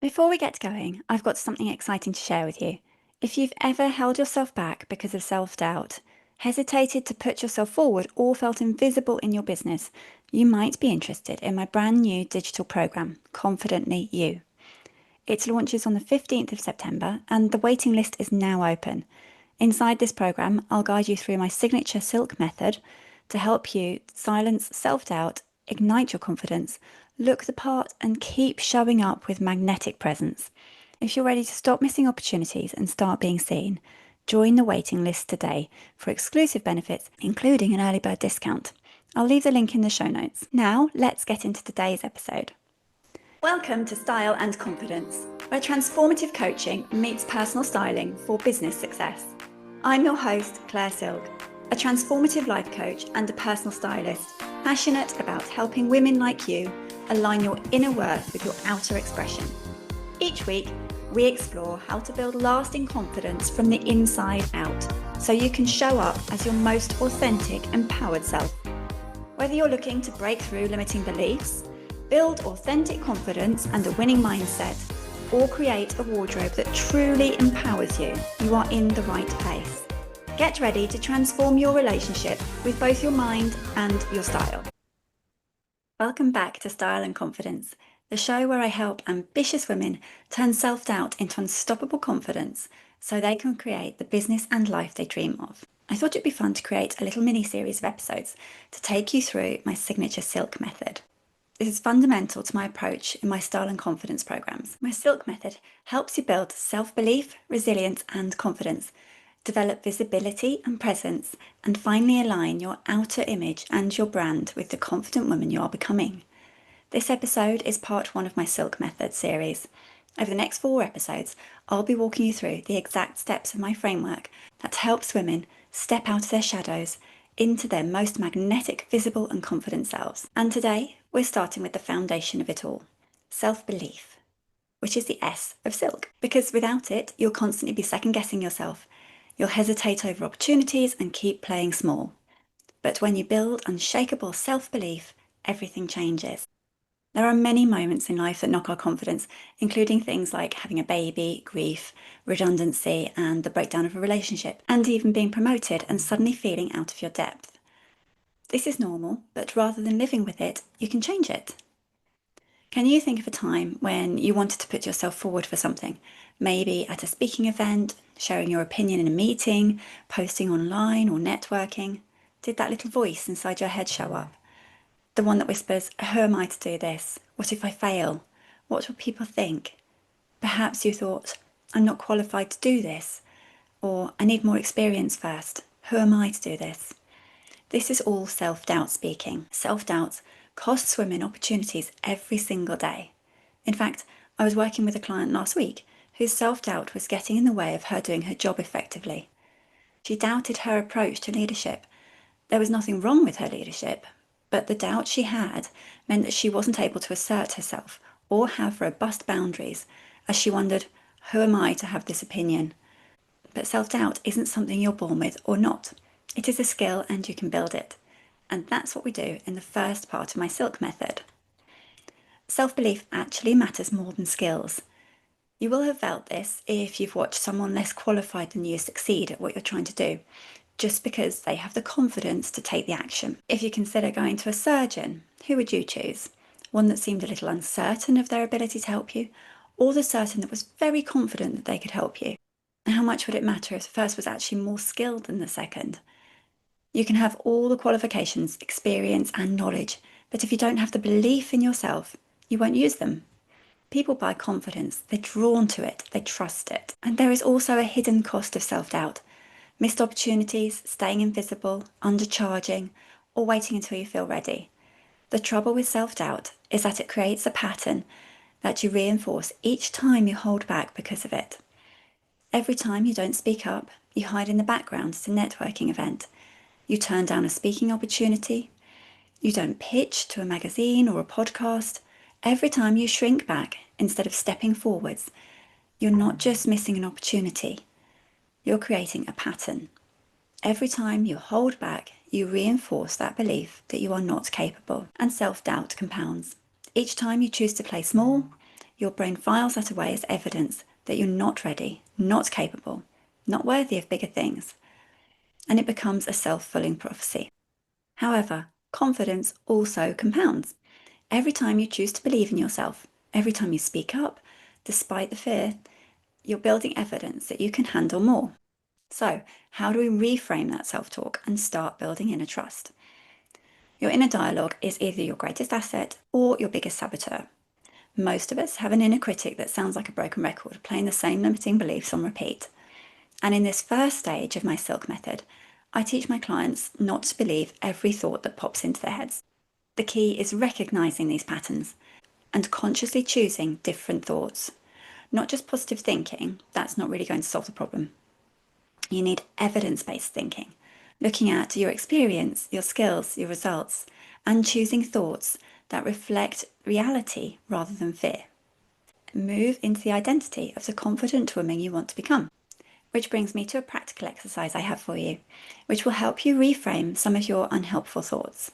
Before we get going, I've got something exciting to share with you. If you've ever held yourself back because of self-doubt, hesitated to put yourself forward, or felt invisible in your business, you might be interested in my brand new digital program, Confidently You. It launches on the 15th of September and the waiting list is now open. Inside this program, I'll guide you through my signature silk method to help you silence self-doubt, ignite your confidence, look the part, and keep showing up with magnetic presence. If you're ready to stop missing opportunities and start being seen, join the waiting list today for exclusive benefits, including an early bird discount. I'll leave the link in the show notes. Now, let's get into today's episode. Welcome to Style and Confidence, where transformative coaching meets personal styling for business success. I'm your host, Claire Silk, a transformative life coach and a personal stylist, passionate about helping women like you align your inner worth with your outer expression. Each week, we explore how to build lasting confidence from the inside out, so you can show up as your most authentic, empowered self. Whether you're looking to break through limiting beliefs, build authentic confidence and a winning mindset, or create a wardrobe that truly empowers you, you are in the right place. Get ready to transform your relationship with both your mind and your style. Welcome back to Style and Confidence, the show where I help ambitious women turn self-doubt into unstoppable confidence so they can create the business and life they dream of. I thought it'd be fun to create a little mini-series of episodes to take you through my signature silk method. This is fundamental to my approach in my Style and Confidence programs. My silk method helps you build self-belief, resilience and confidence, develop visibility and presence, and finally align your outer image and your brand with the confident woman you are becoming. This episode is part one of my silk method series. Over the next 4 episodes, I'll be walking you through the exact steps of my framework that helps women step out of their shadows into their most magnetic, visible and confident selves. And today, we're starting with the foundation of it all, self-belief, which is the S of silk. Because without it, you'll constantly be second-guessing yourself. You'll hesitate over opportunities and keep playing small. But when you build unshakable self-belief, everything changes. There are many moments in life that knock our confidence, including things like having a baby, grief, redundancy, and the breakdown of a relationship, and even being promoted and suddenly feeling out of your depth. This is normal, but rather than living with it, you can change it. Can you think of a time when you wanted to put yourself forward for something? Maybe at a speaking event, sharing your opinion in a meeting, posting online or networking. Did that little voice inside your head show up? The one that whispers, who am I to do this? What if I fail? What will people think? Perhaps you thought, I'm not qualified to do this. Or I need more experience first. Who am I to do this? This is all self-doubt speaking. Self-doubt costs women opportunities every single day. In fact, I was working with a client last week whose self-doubt was getting in the way of her doing her job effectively. She doubted her approach to leadership. There was nothing wrong with her leadership, but the doubt she had meant that she wasn't able to assert herself or have robust boundaries, as she wondered, who am I to have this opinion? But self-doubt isn't something you're born with or not. It is a skill and you can build it. And that's what we do in the first part of my silk method. Self-belief actually matters more than skills. You will have felt this if you've watched someone less qualified than you succeed at what you're trying to do, just because they have the confidence to take the action. If you consider going to a surgeon, who would you choose? One that seemed a little uncertain of their ability to help you, or the surgeon that was very confident that they could help you? How much would it matter if the first was actually more skilled than the second? You can have all the qualifications, experience and knowledge, but if you don't have the belief in yourself, you won't use them. People buy confidence, they're drawn to it, they trust it. And there is also a hidden cost of self-doubt. Missed opportunities, staying invisible, undercharging, or waiting until you feel ready. The trouble with self-doubt is that it creates a pattern that you reinforce each time you hold back because of it. Every time you don't speak up, you hide in the background at a networking event. You turn down a speaking opportunity. You don't pitch to a magazine or a podcast. Every time you shrink back instead of stepping forwards, you're not just missing an opportunity. You're creating a pattern. Every time you hold back, you reinforce that belief that you are not capable, and self-doubt compounds. Each time you choose to play small, your brain files that away as evidence that you're not ready, not capable, not worthy of bigger things, and it becomes a self-fulfilling prophecy. However, confidence also compounds. Every time you choose to believe in yourself, every time you speak up, despite the fear, you're building evidence that you can handle more. So, how do we reframe that self-talk and start building inner trust? Your inner dialogue is either your greatest asset or your biggest saboteur. Most of us have an inner critic that sounds like a broken record, playing the same limiting beliefs on repeat. And in this first stage of my Silk method, I teach my clients not to believe every thought that pops into their heads. The key is recognizing these patterns and consciously choosing different thoughts. Not just positive thinking, that's not really going to solve the problem. You need evidence-based thinking, looking at your experience, your skills, your results, and choosing thoughts that reflect reality rather than fear. Move into the identity of the confident woman you want to become. Which brings me to a practical exercise I have for you, which will help you reframe some of your unhelpful thoughts.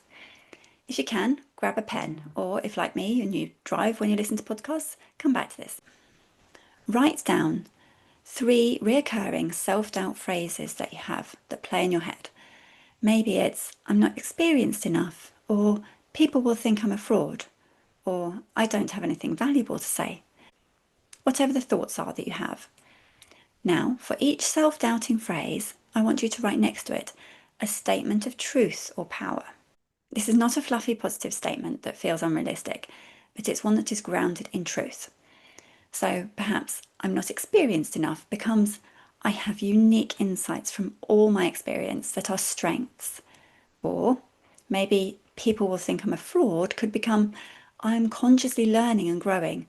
If you can, grab a pen, or if like me and you drive when you listen to podcasts, come back to this. Write down 3 reoccurring self-doubt phrases that you have that play in your head. Maybe it's, I'm not experienced enough, or people will think I'm a fraud, or I don't have anything valuable to say. Whatever the thoughts are that you have. Now, for each self-doubting phrase, I want you to write next to it a statement of truth or power. This is not a fluffy positive statement that feels unrealistic, but it's one that is grounded in truth. So perhaps I'm not experienced enough becomes I have unique insights from all my experience that are strengths. Or maybe people will think I'm a fraud could become I'm consciously learning and growing,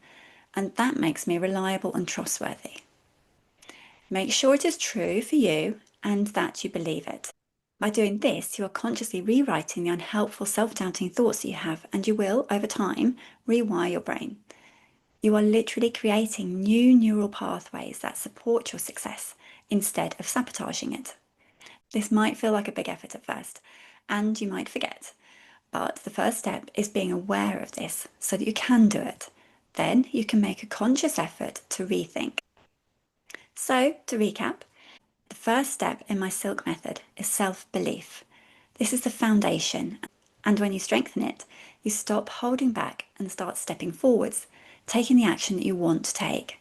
and that makes me reliable and trustworthy. Make sure it is true for you and that you believe it. By doing this, you are consciously rewriting the unhelpful self-doubting thoughts that you have, and you will, over time, rewire your brain. You are literally creating new neural pathways that support your success instead of sabotaging it. This might feel like a big effort at first, and you might forget. But the first step is being aware of this so that you can do it. Then you can make a conscious effort to rethink. So, to recap, the first step in my Silk method is self-belief. This is the foundation, and when you strengthen it, you stop holding back and start stepping forwards, taking the action that you want to take.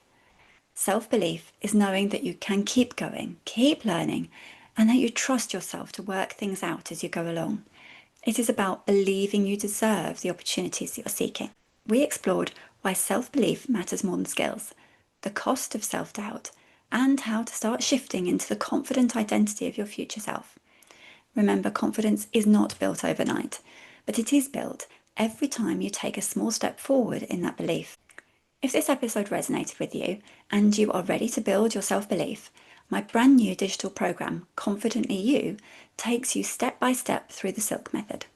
Self-belief is knowing that you can keep going, keep learning, and that you trust yourself to work things out as you go along. It is about believing you deserve the opportunities you're seeking. We explored why self-belief matters more than skills, the cost of self-doubt, and how to start shifting into the confident identity of your future self. Remember, confidence is not built overnight, but it is built every time you take a small step forward in that belief. If this episode resonated with you and you are ready to build your self-belief, my brand new digital program, Confidently You, takes you step by step through the Silk method.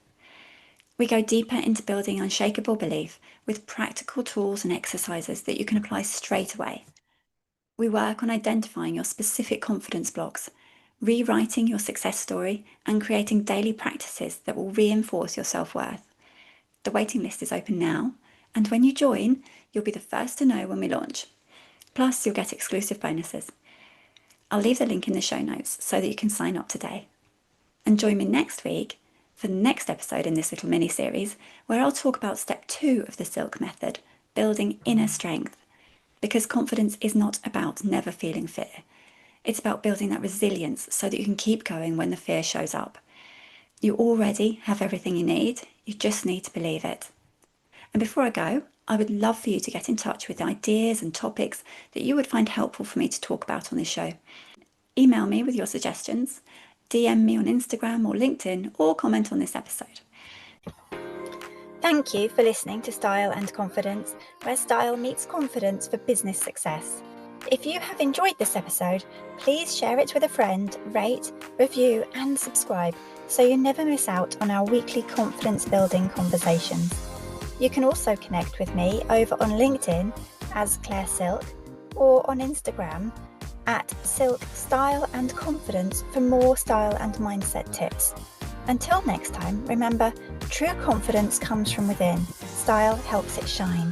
We go deeper into building unshakable belief with practical tools and exercises that you can apply straight away. We work on identifying your specific confidence blocks, rewriting your success story, and creating daily practices that will reinforce your self-worth. The waiting list is open now, and when you join, you'll be the first to know when we launch. Plus, you'll get exclusive bonuses. I'll leave the link in the show notes so that you can sign up today. And join me next week for the next episode in this little mini-series, where I'll talk about step 2 of the Silk method, building inner strength. Because confidence is not about never feeling fear. It's about building that resilience so that you can keep going when the fear shows up. You already have everything you need. You just need to believe it. And before I go, I would love for you to get in touch with ideas and topics that you would find helpful for me to talk about on this show. Email me with your suggestions, DM me on Instagram or LinkedIn, or comment on this episode. Thank you for listening to Style and Confidence, where style meets confidence for business success. If you have enjoyed this episode, please share it with a friend, rate, review, and subscribe so you never miss out on our weekly confidence-building conversations. You can also connect with me over on LinkedIn as Claire Silk or on Instagram at Silk Style and Confidence for more style and mindset tips. Until next time, remember, true confidence comes from within. Style helps it shine.